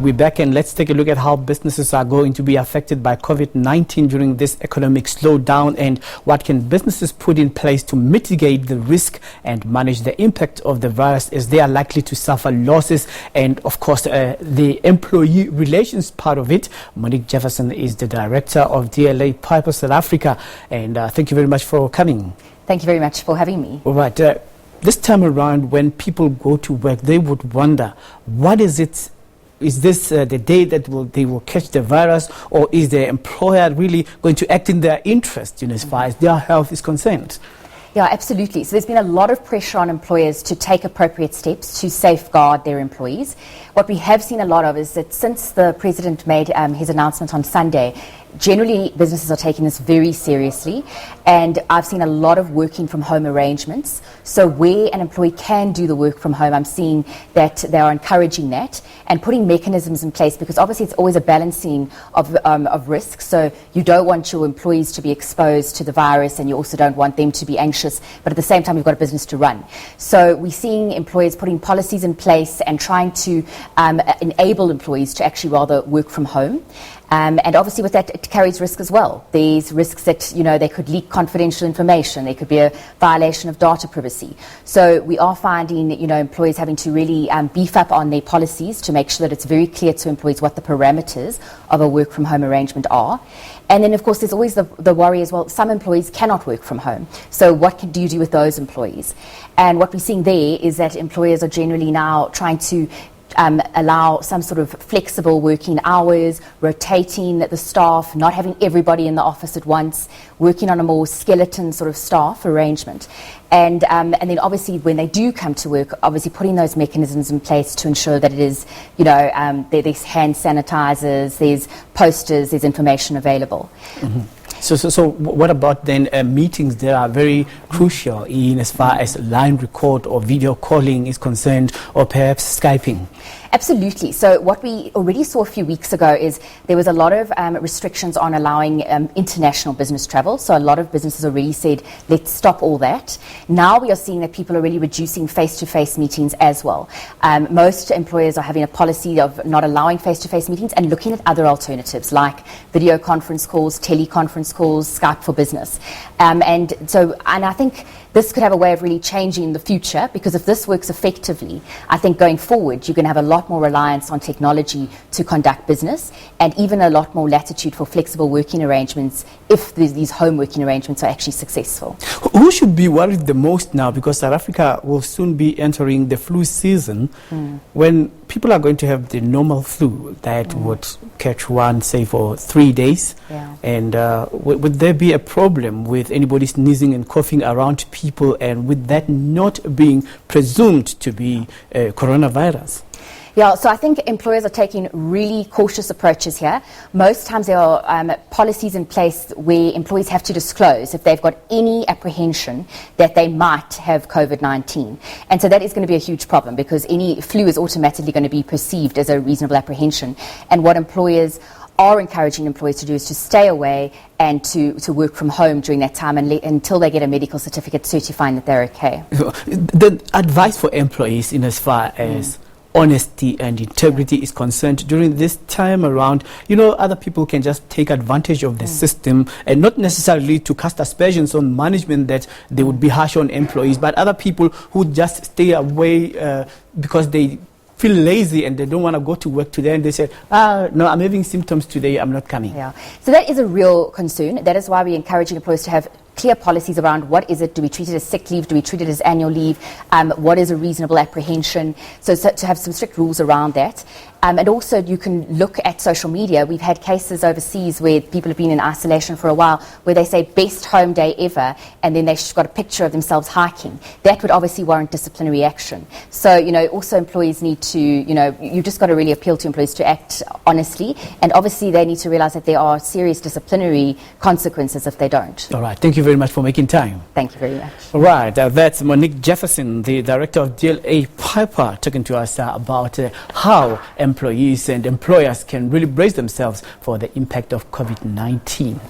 We're back and let's take a look at how businesses are going to be affected by COVID-19 during this economic slowdown, and what can businesses put in place to mitigate the risk and manage the impact of the virus, as they are likely to suffer losses. And of course, the employee relations part of it. Monique Jefferson is the director of DLA Piper South Africa, and thank you very much for coming. Thank you very much for having me. All right. This time around, when people go to work, they would wonder, what is it? Is this the day that they will catch the virus, or is the employer really going to act in their interest, as far as their health is concerned? Yeah, absolutely. So there's been a lot of pressure on employers to take appropriate steps to safeguard their employees. What we have seen a lot of is that since the President made his announcement on Sunday, generally businesses are taking this very seriously, and I've seen a lot of working from home arrangements. So where an employee can do the work from home, I'm seeing that they are encouraging that and putting mechanisms in place, because obviously it's always a balancing of risk. So you don't want your employees to be exposed to the virus, and you also don't want them to be anxious, but at the same time you've got a business to run. So we're seeing employers putting policies in place and trying to enable employees to actually rather work from home. And obviously with that, it carries risk as well. There's risks that, they could leak confidential information. There could be a violation of data privacy. So we are finding, employers having to really beef up on their policies to make sure that it's very clear to employees what the parameters of a work from home arrangement are. And then, of course, there's always the worry as well. Some employees cannot work from home. So what do you do with those employees? And what we're seeing there is that employers are generally now trying to allow some sort of flexible working hours, rotating the staff, not having everybody in the office at once, working on a more skeleton sort of staff arrangement. And then obviously when they do come to work, obviously putting those mechanisms in place to ensure that it is, there's hand sanitizers, there's posters, there's information available. Mm-hmm. So what about then meetings that are very crucial in as far as line record or video calling is concerned, or perhaps Skyping? Absolutely. So what we already saw a few weeks ago is there was a lot of restrictions on allowing international business travel. So a lot of businesses already said, let's stop all that. Now we are seeing that people are really reducing face-to-face meetings as well. Most employers are having a policy of not allowing face-to-face meetings and looking at other alternatives like video conference calls, teleconference calls, Skype for Business. And I think this could have a way of really changing in the future, because if this works effectively, I think going forward, you're going to have a lot more reliance on technology to conduct business, and even a lot more latitude for flexible working arrangements if these home working arrangements are actually successful. Who should be worried the most now? Because South Africa will soon be entering the flu season, when people are going to have the normal flu that would catch one, say, for 3 days. Yeah. And would there be a problem with anybody sneezing and coughing around people, and with that not being presumed to be coronavirus? Yeah, so I think employers are taking really cautious approaches here. Most times there are policies in place where employees have to disclose if they've got any apprehension that they might have COVID-19. And so that is going to be a huge problem, because any flu is automatically going to be perceived as a reasonable apprehension. And what employers are encouraging employees to do is to stay away and to work from home during that time until they get a medical certificate certifying that they're okay. The advice for employees in as far as honesty and integrity is concerned during this time around, other people can just take advantage of the system, and not necessarily to cast aspersions on management that they would be harsh on employees, but other people who just stay away because they feel lazy and they don't want to go to work today, and they say, no, I'm having symptoms today, I'm not coming. Yeah. So that is a real concern. That is why we're encouraging employers to have clear policies around what is it, do we treat it as sick leave, do we treat it as annual leave, what is a reasonable apprehension, so to have some strict rules around that. And also you can look at social media. We've had cases overseas where people have been in isolation for a while, where they say best home day ever, and then they've got a picture of themselves hiking. That would obviously warrant disciplinary action. So, also employees need to, you've just got to really appeal to employees to act honestly, and obviously they need to realize that there are serious disciplinary consequences if they don't. All right, thank you very much for making time. Thank you very much. All right, that's Monique Jefferson, the director of DLA Piper, talking to us about how employees and employers can really brace themselves for the impact of COVID-19.